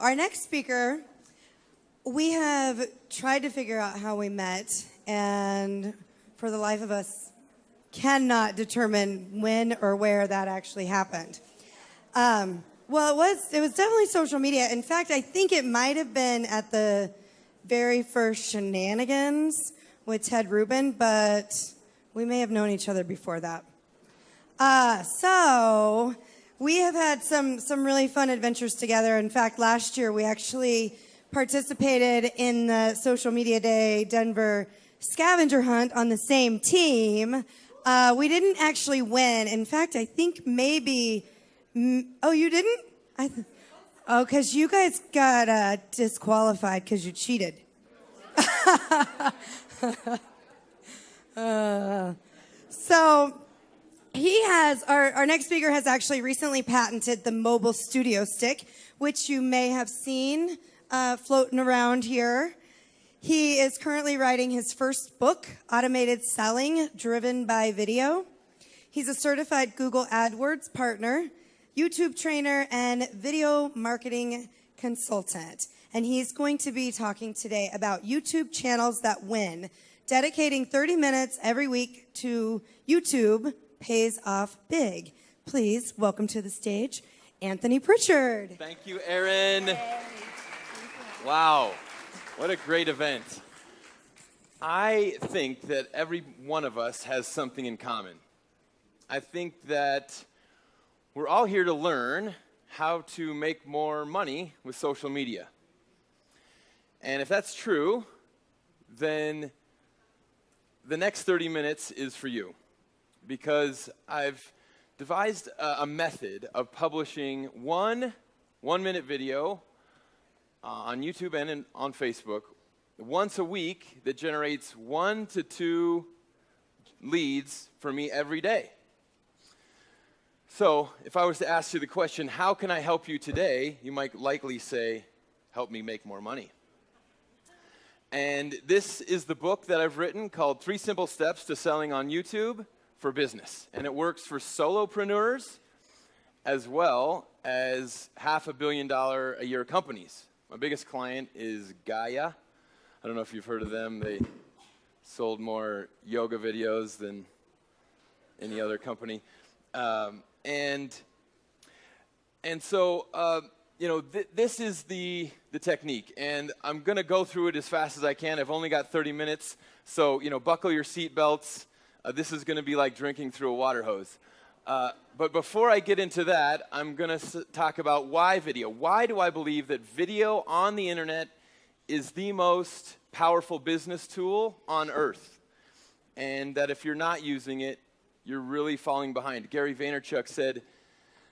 Our next speaker, we have tried to figure out how we met, and for the life of us, cannot determine when or where that actually happened. Well, it was definitely social media. In fact, I think it might have been at the very first Shenanigans with Ted Rubin, but we may have known each other before that. So we have had some really fun adventures together. In fact, last year we actually participated in the Social Media Day Denver scavenger hunt on the same team. We didn't actually win. In fact, I think maybe... Oh, you didn't? Because you guys got disqualified because you cheated. So he has, our next speaker has actually recently patented the mobile studio stick, which you may have seen floating around here. He is currently writing his first book, Automated Selling, Driven by Video. He's a certified Google AdWords partner, YouTube trainer, and video marketing consultant. And he's going to be talking today about YouTube channels that win. Dedicating 30 minutes every week to YouTube pays off big. Please welcome to the stage, Anthony Prichard. Thank you, Erin. Wow, what a great event. I think that every one of us has something in common. I think that we're all here to learn how to make more money with social media. And if that's true, then the next 30 minutes is for you, because I've devised a method of publishing one-minute video on YouTube and on Facebook once a week that generates 1 to 2 leads for me every day. So if I was to ask you the question, how can I help you today? You might likely say, help me make more money. And this is the book that I've written called 3 Simple Steps to Selling on YouTube for Business. And it works for solopreneurs as well as $500 million a year companies. My biggest client is Gaia. I don't know if you've heard of them. They sold more yoga videos than any other company. So this is the technique, and I'm going to go through it as fast as I can. I've only got 30 minutes, so, buckle your seatbelts. This is going to be like drinking through a water hose. But before I get into that, I'm going to talk about why video. Why do I believe that video on the internet is the most powerful business tool on earth? And that if you're not using it, you're really falling behind. Gary Vaynerchuk said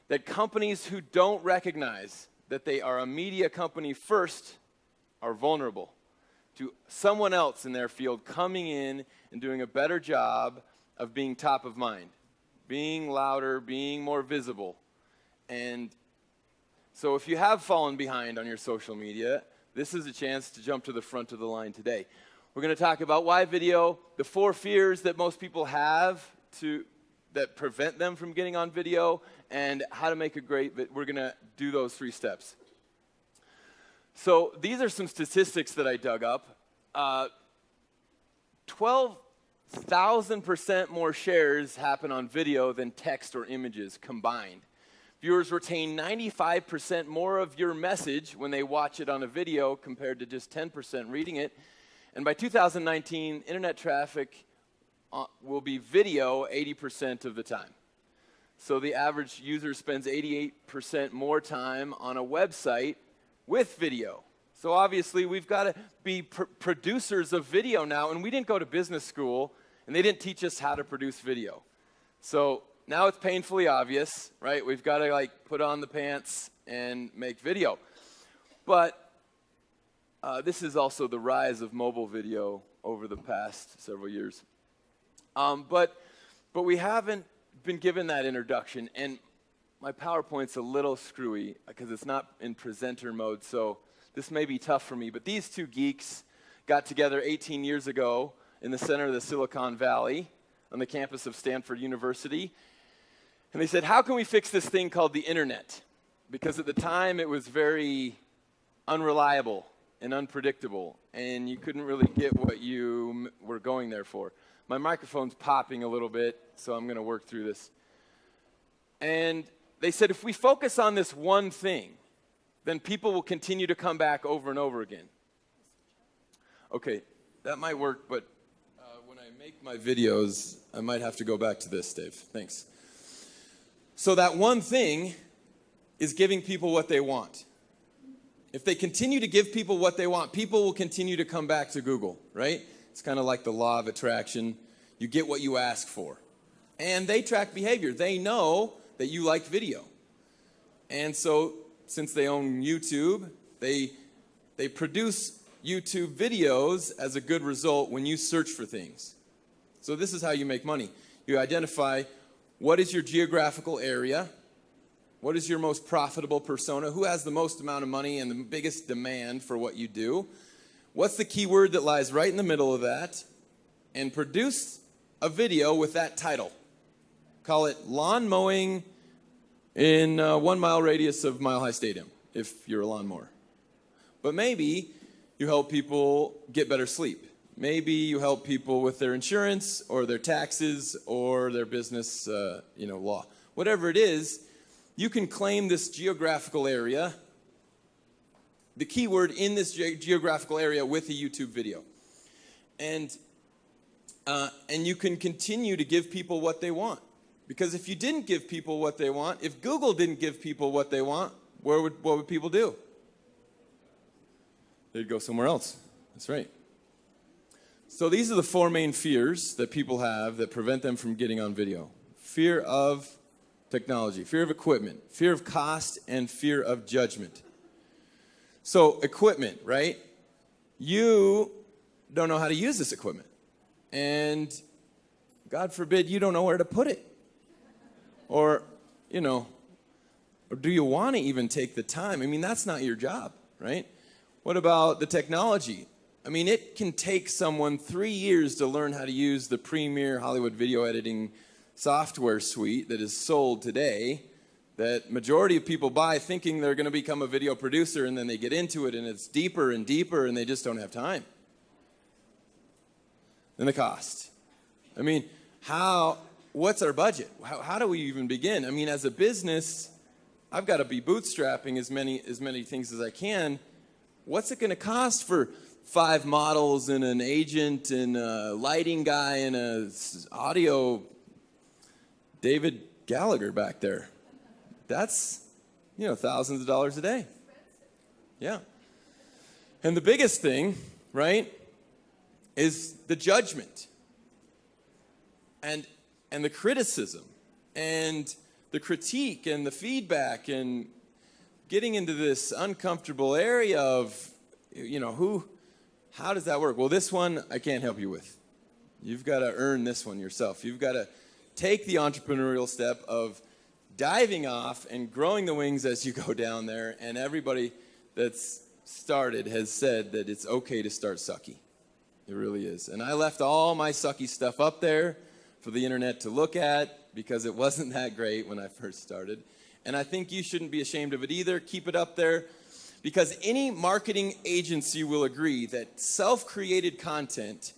that companies who don't recognize that they are a media company first are vulnerable to someone else in their field coming in and doing a better job of being top of mind, being louder, being more visible. And so if you have fallen behind on your social media, this is a chance to jump to the front of the line today. We're going to talk about why video, the 4 fears that most people have that prevent them from getting on video, and how to make a great video. We're going to do those 3 steps. So these are some statistics that I dug up. 12,000% more shares happen on video than text or images combined. Viewers retain 95% more of your message when they watch it on a video compared to just 10% reading it. And by 2019, internet traffic will be video 80% of the time. So the average user spends 88% more time on a website with video. So obviously we've got to be producers of video now, and we didn't go to business school, and they didn't teach us how to produce video. So now it's painfully obvious, right? We've got to put on the pants and make video. But this is also the rise of mobile video over the past several years. But we haven't been given that introduction, and my PowerPoint's a little screwy because it's not in presenter mode, so this may be tough for me. But these 2 geeks got together 18 years ago in the center of the Silicon Valley on the campus of Stanford University, and they said, how can we fix this thing called the internet? Because at the time it was very unreliable and unpredictable, and you couldn't really get what you were going there for. My microphone's popping a little bit, so I'm going to work through this. And they said if we focus on this one thing, then people will continue to come back over and over again. Okay, that might work, but when I make my videos, I might have to go back to this, Dave. Thanks. So that one thing is giving people what they want. If they continue to give people what they want, people will continue to come back to Google, right? It's kind of like the law of attraction. You get what you ask for. And they track behavior. They know that you like video. And so, since they own YouTube, they produce YouTube videos as a good result when you search for things. So this is how you make money. You identify what is your geographical area, what is your most profitable persona, who has the most amount of money and the biggest demand for what you do, what's the keyword that lies right in the middle of that, and produce a video with that title. Call it Lawn Mowing in a 1 mile radius of Mile High Stadium, if you're a lawnmower. But maybe you help people get better sleep. Maybe you help people with their insurance or their taxes or their business law. Whatever it is, you can claim this geographical area, the keyword in this geographical area with a YouTube video. And you can continue to give people what they want. Because if you didn't give people what they want, if Google didn't give people what they want, what would people do? They'd go somewhere else. That's right. So these are the 4 main fears that people have that prevent them from getting on video. Fear of technology, fear of equipment, fear of cost, and fear of judgment. So equipment, right? You don't know how to use this equipment. And God forbid you don't know where to put it. Or do you want to even take the time? I mean, that's not your job, right? What about the technology? I mean, it can take someone 3 years to learn how to use the premier Hollywood video editing software suite that is sold today, that majority of people buy thinking they're going to become a video producer, and then they get into it and it's deeper and deeper and they just don't have time. Then the cost. I mean, what's our budget? How do we even begin? I mean, as a business, I've got to be bootstrapping as many things as I can. What's it going to cost for 5 models and an agent and a lighting guy and a audio David Gallagher back there? That's, thousands of dollars a day. Yeah. And the biggest thing, right, is the judgment and the criticism and the critique and the feedback and getting into this uncomfortable area of, how does that work? Well, this one I can't help you with. You've got to earn this one yourself. You've got to take the entrepreneurial step of diving off and growing the wings as you go down there. And everybody that's started has said that it's okay to start sucky. It really is. And I left all my sucky stuff up there for the internet to look at because it wasn't that great when I first started. And I think you shouldn't be ashamed of it either. Keep it up there, because any marketing agency will agree that self-created content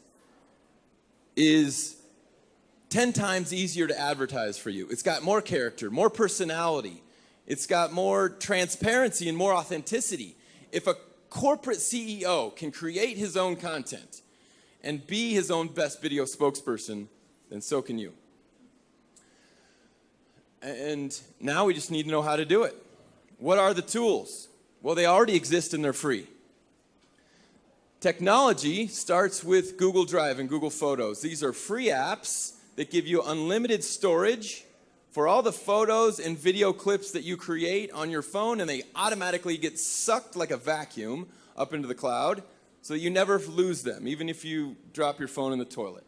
is 10 times easier to advertise for you. It's got more character, more personality. It's got more transparency and more authenticity. If a corporate CEO can create his own content and be his own best video spokesperson, then so can you. And now we just need to know how to do it. What are the tools? Well, they already exist and they're free. Technology starts with Google Drive and Google Photos. These are free apps that give you unlimited storage for all the photos and video clips that you create on your phone, and they automatically get sucked like a vacuum up into the cloud so that you never lose them, even if you drop your phone in the toilet.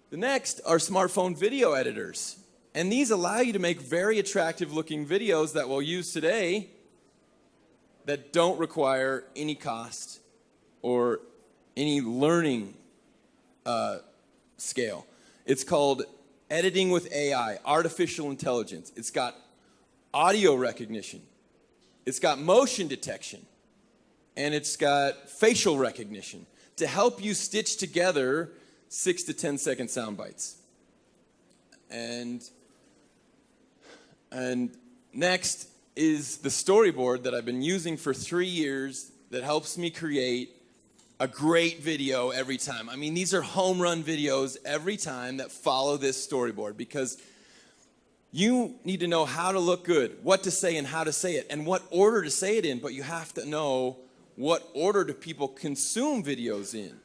The next are smartphone video editors. And these allow you to make very attractive looking videos that we'll use today that don't require any cost or any learning scale. It's called editing with AI, artificial intelligence. It's got audio recognition. It's got motion detection. and it's got facial recognition to help you stitch together 6 to 10 second sound bites. And next is the storyboard that I've been using for 3 years that helps me create a great video every time. I mean, these are home run videos every time that follow this storyboard, because you need to know how to look good, what to say and how to say it, and what order to say it in, but you have to know what order do people consume videos in.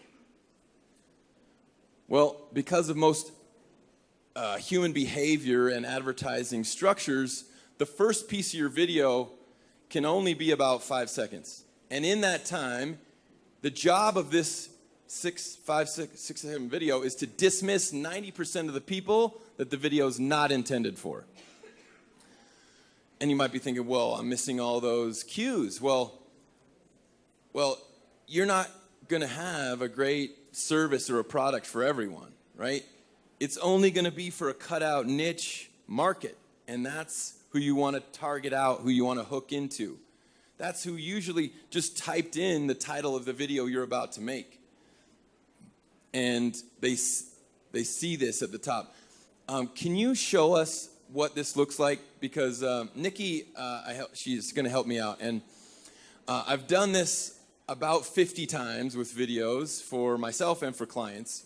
Well, because of most human behavior and advertising structures, the first piece of your video can only be about 5 seconds. And in that time, the job of this 6 second video is to dismiss 90% of the people that the video is not intended for. And you might be thinking, well, I'm missing all those cues. Well, you're not going to have a great service or a product for everyone, right? It's only going to be for a cutout niche market, and that's who you want to target out, who you want to hook into. That's who usually just typed in the title of the video you're about to make. And they see this at the top. Can you show us what this looks like? Because Nikki, she's going to help me out. And I've done this about 50 times with videos for myself and for clients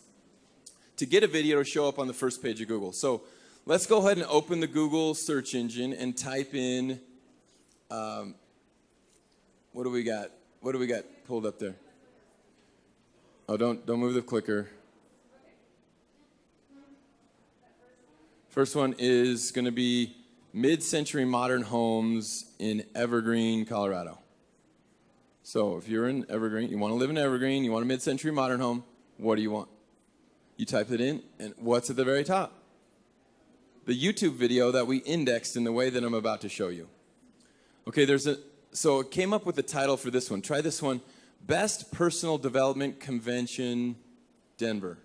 to get a video to show up on the first page of Google. So let's go ahead and open the Google search engine and type in, what do we got? What do we got pulled up there? Oh, don't move the clicker. First one is going to be mid-century modern homes in Evergreen, Colorado. So if you're in Evergreen, you want to live in Evergreen, you want a mid-century modern home, what do you want? You type it in, and what's at the very top? The YouTube video that we indexed in the way that I'm about to show you. Okay, so it came up with the title for this one. Try this one, Best Personal Development Convention, Denver.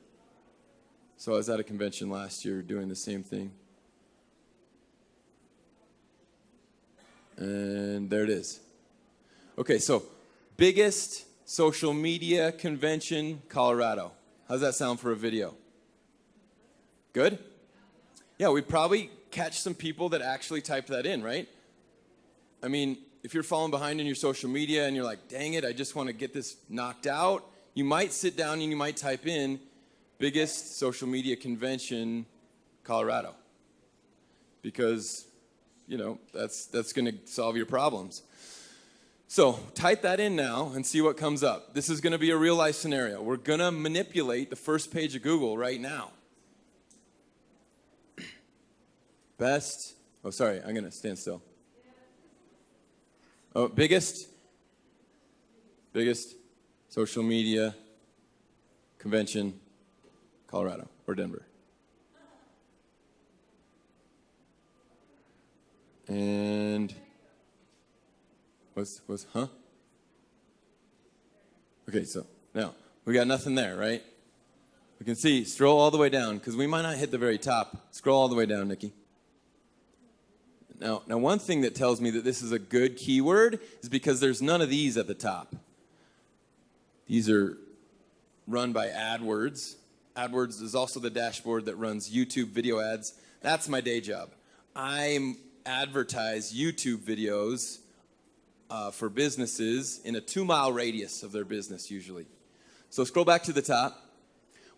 So I was at a convention last year doing the same thing. And there it is. Okay, so biggest social media convention, Colorado. How's that sound for a video? Good? Yeah, we'd probably catch some people that actually typed that in, right? I mean, if you're falling behind in your social media and you're like, dang it, I just want to get this knocked out, you might sit down and you might type in biggest social media convention, Colorado. Because, you know, that's going to solve your problems. So type that in now and see what comes up. This is going to be a real life scenario. We're going to manipulate the first page of Google right now. Best, oh sorry, I'm going to stand still. Oh, biggest social media convention, Colorado or Denver. And huh? Okay, so now we got nothing there, right? We can see, scroll all the way down because we might not hit the very top. Scroll all the way down, Nikki. Now, one thing that tells me that this is a good keyword is because there's none of these at the top. These are run by AdWords. AdWords is also the dashboard that runs YouTube video ads. That's my day job. I advertise YouTube videos for businesses in a 2-mile radius of their business usually. So scroll back to the top.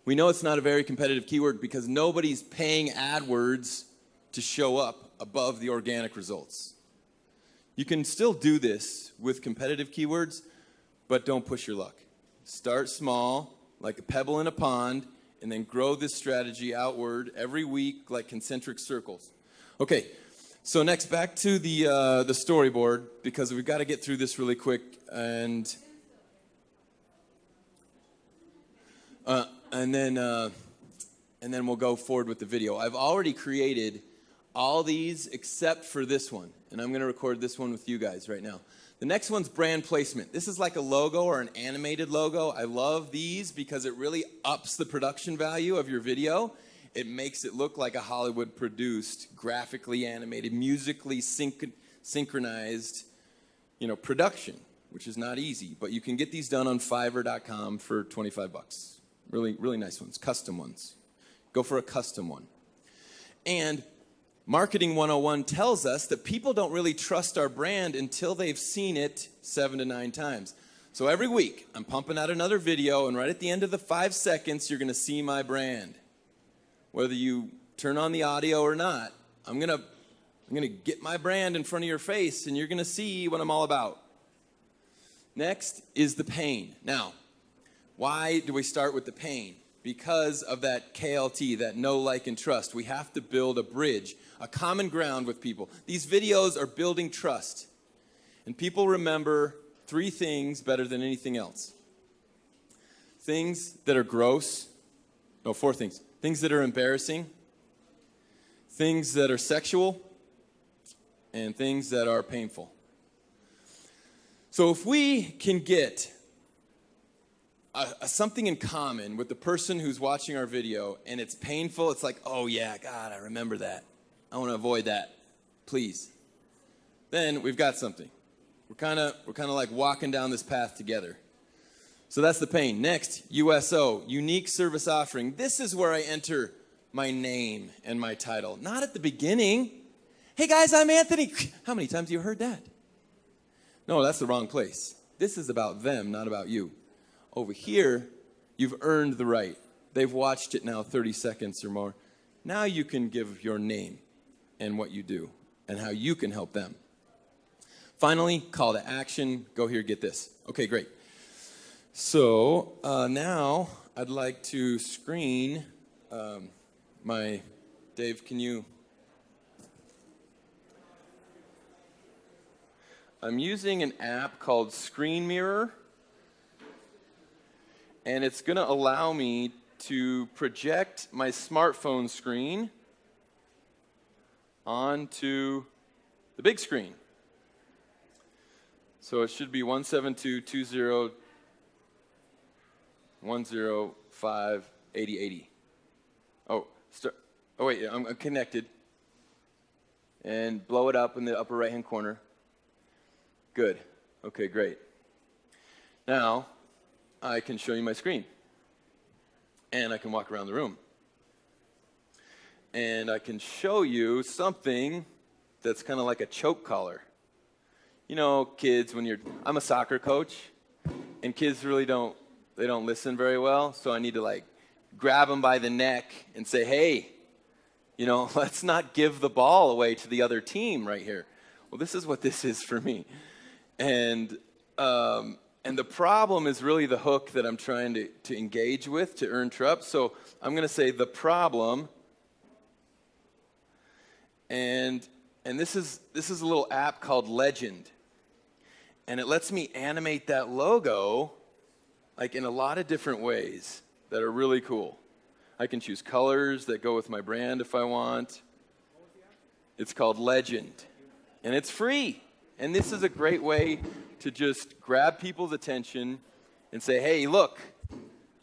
We know it's not a very competitive keyword because nobody's paying AdWords to show up above the organic results. You can still do this with competitive keywords, but don't push your luck. Start small, like a pebble in a pond, and then grow this strategy outward every week like concentric circles. Okay, so next back to the storyboard because we've got to get through this really quick and then we'll go forward with the video. I've already created all these except for this one, and I'm going to record this one with you guys right now. The next one's brand placement. This is like a logo or an animated logo. I love these because it really ups the production value of your video. It makes it look like a Hollywood-produced, graphically animated, musically synchronized, production. which is not easy, but you can get these done on Fiverr.com for 25 bucks. Really, really nice ones, custom ones. Go for a custom one. And Marketing 101 tells us that people don't really trust our brand until they've seen it 7 to 9 times. So every week, I'm pumping out another video, and right at the end of the 5 seconds, you're going to see my brand. Whether you turn on the audio or not, I'm going to get my brand in front of your face, and you're going to see what I'm all about. Next is the pain. Now, why do we start with the pain? Because of that KLT, that know, like, and trust. We have to build a bridge, a common ground with people. These videos are building trust. And people remember 3 things better than anything else. Things that are gross. No, 4 things. Things that are embarrassing. Things that are sexual. And things that are painful. So if we can get something in common with the person who's watching our video, and it's painful, it's like, oh yeah, God, I remember that. I want to avoid that, please. Then we've got something. We're kind of like walking down this path together. So that's the pain. Next, USO, unique service offering. This is where I enter my name and my title. Not at the beginning. Hey guys, I'm Anthony. How many times have you heard that? No, that's the wrong place. This is about them, not about you. Over here, you've earned the right. They've watched it now 30 seconds or more. Now you can give your name and what you do and how you can help them. Finally, call to action. Go here, get this. Okay, great. So now I'd like to screen my, Dave, can you? I'm using an app called Screen Mirror. And it's going to allow me to project my smartphone screen onto the big screen. So it should be 172.20.105.80.80. Oh, wait, I'm connected. And blow it up in the upper right-hand corner. Good. Okay, great. Now, I can show you my screen. And I can walk around the room. And I can show you something that's kind of like a choke collar. You know, kids, I'm a soccer coach, and kids really don't listen very well, so I need to like grab them by the neck and say, hey, let's not give the ball away to the other team right here. Well, this is what this is for me. And the problem is really the hook that I'm trying to engage with to earn trust. So I'm going to say the problem. And this is a little app called Legend. And it lets me animate that logo like in a lot of different ways that are really cool. I can choose colors that go with my brand if I want. It's called Legend. And it's free. And this is a great way to just grab people's attention and say, hey, look,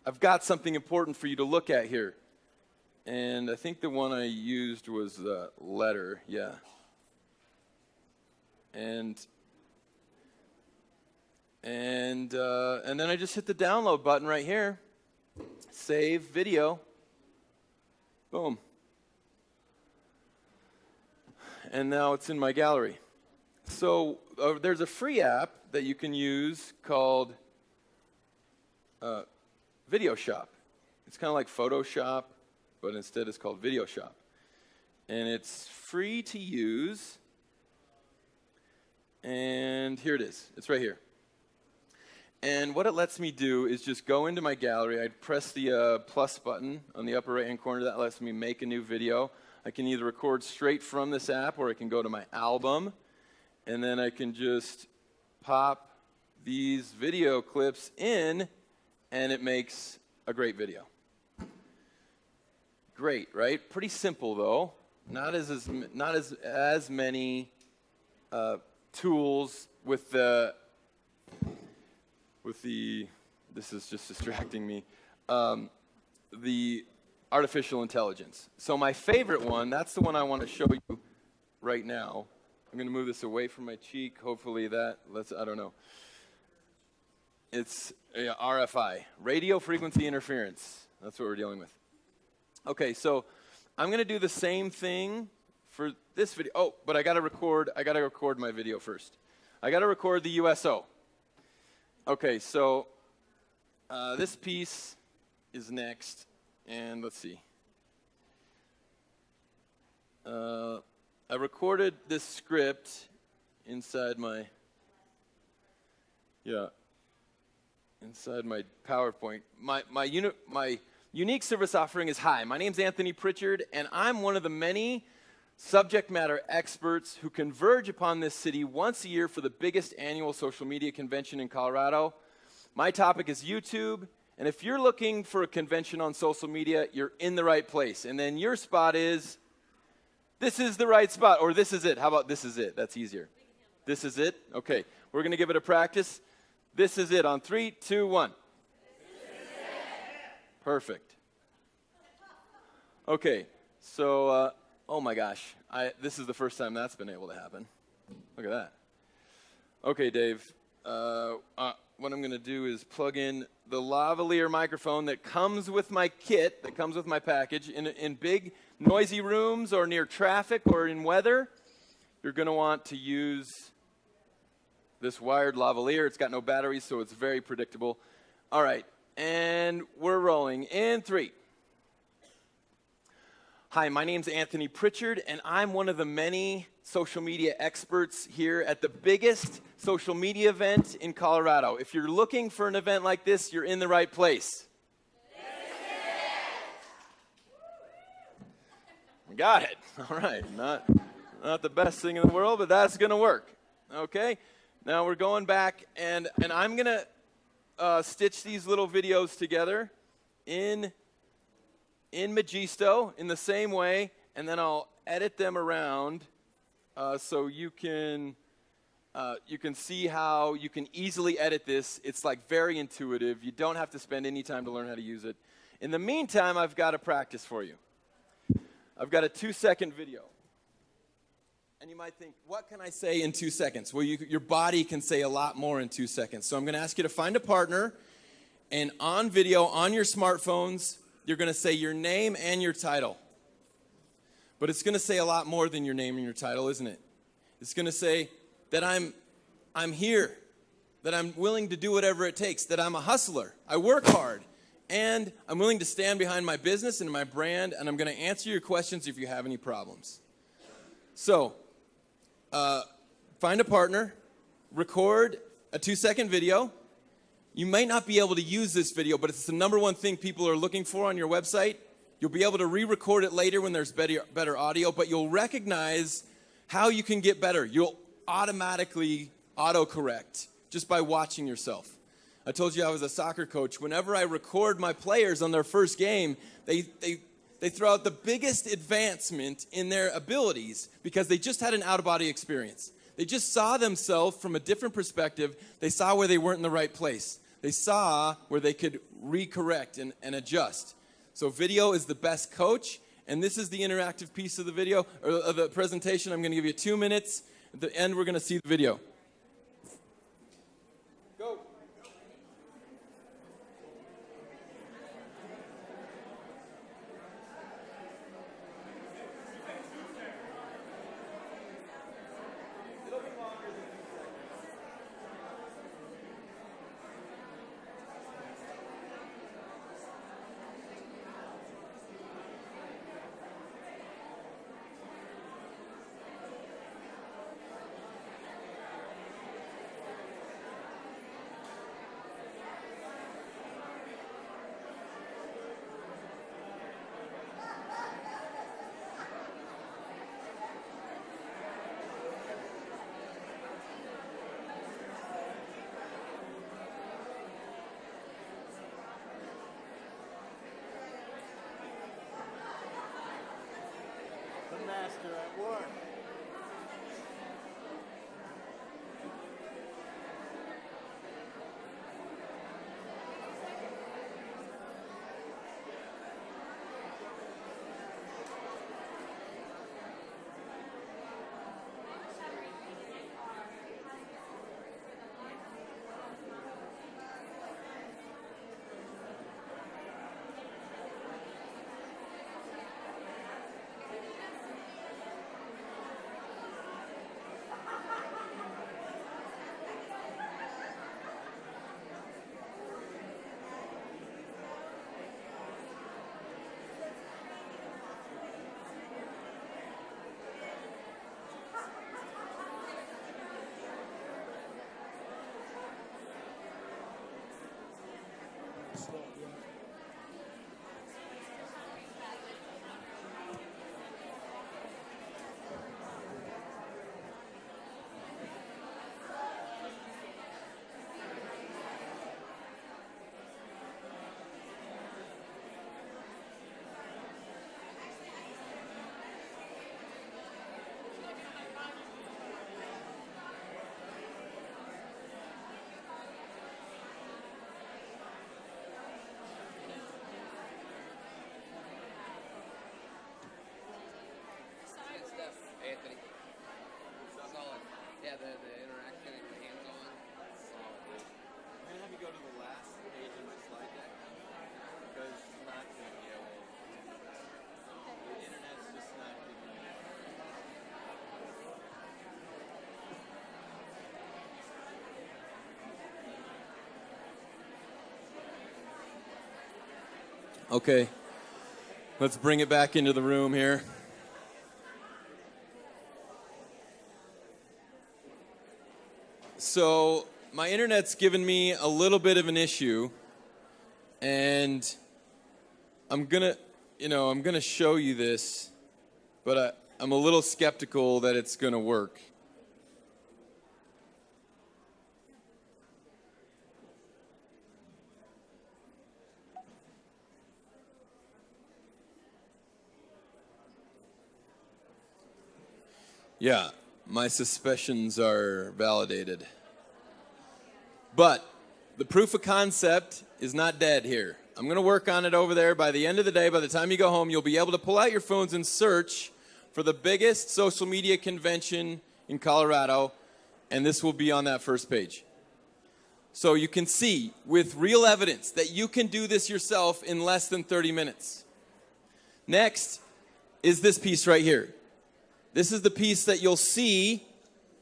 I've got something important for you to look at here. And I think the one I used was letter, yeah. And then I just hit the download button right here. Save video. Boom. And now it's in my gallery. So there's a free app that you can use called Video Shop. It's kind of like Photoshop, but instead it's called Video Shop. And it's free to use. And here it is. It's right here. And what it lets me do is just go into my gallery. I press the plus button on the upper right-hand corner. That lets me make a new video. I can either record straight from this app, or I can go to my album. And then I can just pop these video clips in, and it makes a great video. Great, right? Pretty simple, though. Not as many tools with the. This is just distracting me. The artificial intelligence. So my favorite one, that's the one I want to show you right now. I'm going to move this away from my cheek. Hopefully I don't know. It's RFI, radio frequency interference. That's what we're dealing with. Okay, so I'm going to do the same thing for this video. Oh, but I got to record my video first. I got to record the USO. Okay, so this piece is next, and let's see. I recorded this script inside my PowerPoint. My unique service offering is, hi, my name's Anthony Prichard, and I'm one of the many subject matter experts who converge upon this city once a year for the biggest annual social media convention in Colorado. My topic is YouTube, and if you're looking for a convention on social media, you're in the right place. And then your spot is, this is the right spot, or this is it. How about this is it? That's easier. This is it? Okay, we're going to give it a practice. This is it on 3, 2, 1. Perfect. Okay, so, oh my gosh, this is the first time that's been able to happen. Look at that. Okay, Dave, what I'm going to do is plug in the Lavalier microphone that comes with my kit, that comes with my package. In big, noisy rooms or near traffic or in weather, you're going to want to use this wired lavalier. It's got no batteries, so it's very predictable. All right, and we're rolling in 3. Hi, my name's Anthony Prichard, and I'm one of the many social media experts here at the biggest social media event in Colorado. If you're looking for an event like this, you're in the right place. We got it. All right, not the best thing in the world, but that's going to work. Okay, now we're going back, and I'm going to stitch these little videos together in Magisto in the same way, and then I'll edit them around so you can see how you can easily edit this. It's like very intuitive. You don't have to spend any time to learn how to use it. In the meantime, I've got a practice for you. I've got a 2-second video. And you might think, what can I say in 2 seconds? Well, your body can say a lot more in 2 seconds. So I'm going to ask you to find a partner, and on video, on your smartphones, you're going to say your name and your title. But it's going to say a lot more than your name and your title, isn't it? It's going to say that I'm here, that I'm willing to do whatever it takes, that I'm a hustler, I work hard, and I'm willing to stand behind my business and my brand, and I'm going to answer your questions if you have any problems. So, find a partner, record a 2-second video. You might not be able to use this video, but it's the number one thing people are looking for on your website. You'll be able to re-record it later when there's better audio, but you'll recognize how you can get better. You'll automatically autocorrect just by watching yourself. I told you I was a soccer coach. Whenever I record my players on their first game, they throw out the biggest advancement in their abilities because they just had an out-of-body experience. They just saw themselves from a different perspective. They saw where they weren't in the right place. They saw where they could re-correct and adjust. So video is the best coach, and this is the interactive piece of the video, or of the presentation. I'm going to give you 2 minutes. At the end, we're going to see the video. Go. It'll be longer than 2 The master at work. Okay, let's bring it back into the room here. So my internet's given me a little bit of an issue, and I'm gonna show you this, but I'm a little skeptical that it's gonna work. Yeah, my suspicions are validated. But the proof of concept is not dead here. I'm going to work on it over there. By the end of the day, by the time you go home, you'll be able to pull out your phones and search for the biggest social media convention in Colorado, and this will be on that first page. So you can see with real evidence that you can do this yourself in less than 30 minutes. Next is this piece right here. This is the piece that you'll see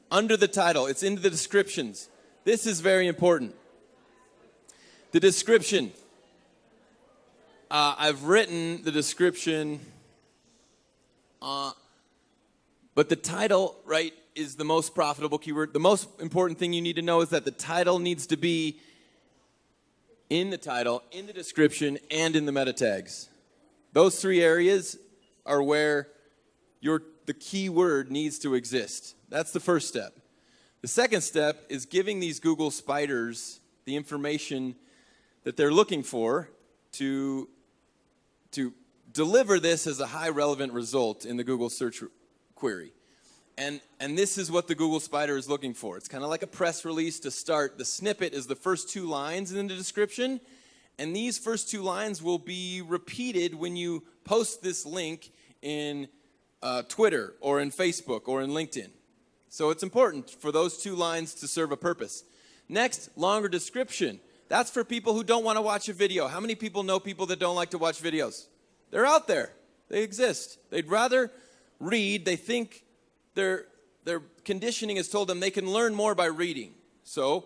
under the title. It's in the descriptions. This is very important. The description. I've written the description, but the title, right, is the most profitable keyword. The most important thing you need to know is that the title needs to be in the title, in the description, and in the meta tags. Those three areas are where the keyword needs to exist. That's the first step. The second step is giving these Google spiders the information that they're looking for to deliver this as a high relevant result in the Google search query. And this is what the Google spider is looking for. It's kind of like a press release to start. The snippet is the first two lines in the description, and these first two lines will be repeated when you post this link in Twitter or in Facebook or in LinkedIn. So it's important for those two lines to serve a purpose. Next, longer description. That's for people who don't want to watch a video. How many people know people that don't like to watch videos? They're out there. They exist. They'd rather read. They think their conditioning has told them they can learn more by reading. So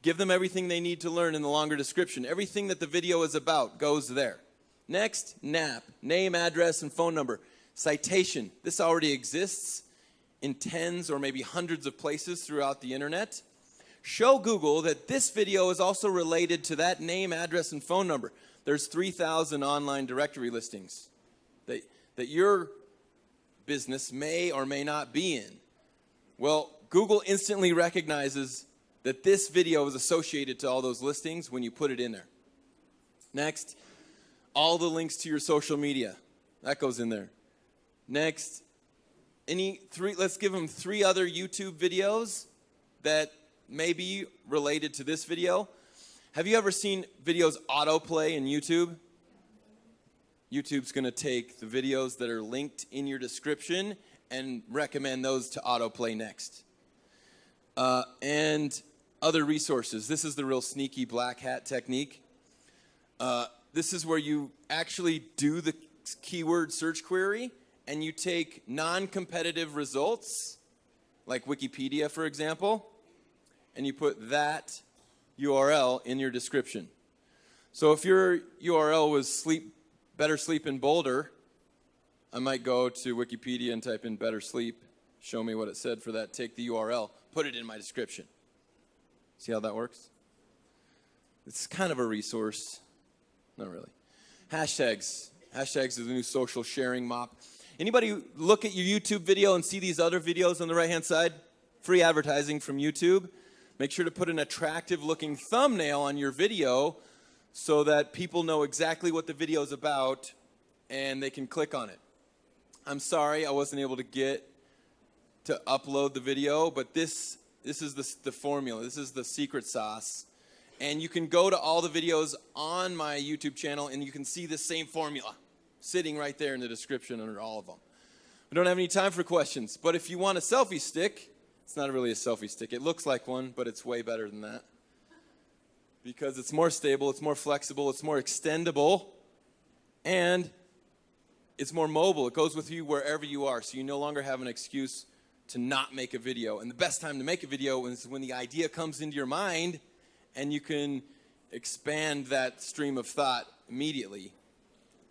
give them everything they need to learn in the longer description. Everything that the video is about goes there. Next, NAP, name, address, and phone number. Citation. This already exists in tens or maybe hundreds of places throughout the internet. Show Google that this video is also related to that name, address, and phone number. There's 3,000 online directory listings that your business may or may not be in. Well, Google instantly recognizes that this video is associated to all those listings when you put it in there. Next, all the links to your social media. That goes in there. Next, let's give them 3 other YouTube videos that may be related to this video. Have you ever seen videos autoplay in YouTube? YouTube's going to take the videos that are linked in your description and recommend those to autoplay next. And other resources. This is the real sneaky black hat technique. This is where you actually do the keyword search query and you take non-competitive results, like Wikipedia, for example, and you put that URL in your description. So if your URL was better sleep in Boulder, I might go to Wikipedia and type in better sleep, show me what it said for that, take the URL, put it in my description. See how that works? It's kind of a resource. Not really. Hashtags. Hashtags is the new social sharing mop. Anybody look at your YouTube video and see these other videos on the right-hand side? Free advertising from YouTube. Make sure to put an attractive-looking thumbnail on your video so that people know exactly what the video is about and they can click on it. I'm sorry I wasn't able to get to upload the video, but this is the formula. This is the secret sauce. And you can go to all the videos on my YouTube channel and you can see the same formula sitting right there in the description under all of them. We don't have any time for questions, but if you want a selfie stick, it's not really a selfie stick. It looks like one, but it's way better than that. Because it's more stable, it's more flexible, it's more extendable, and it's more mobile. It goes with you wherever you are, so you no longer have an excuse to not make a video. And the best time to make a video is when the idea comes into your mind and you can expand that stream of thought immediately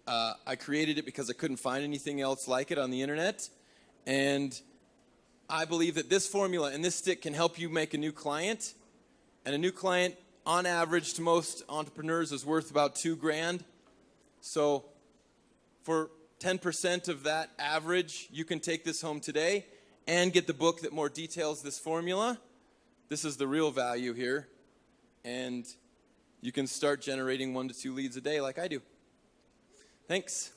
I created it because I couldn't find anything else like it on the internet. And I believe that this formula and this stick can help you make a new client. And a new client, on average, to most entrepreneurs is worth about $2,000. So for 10% of that average, you can take this home today and get the book that more details this formula. This is the real value here. And you can start generating 1 to 2 leads a day like I do. Thanks.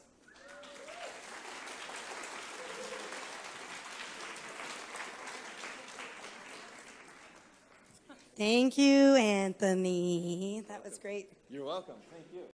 Thank you, Anthony. That was great. You're welcome. Thank you.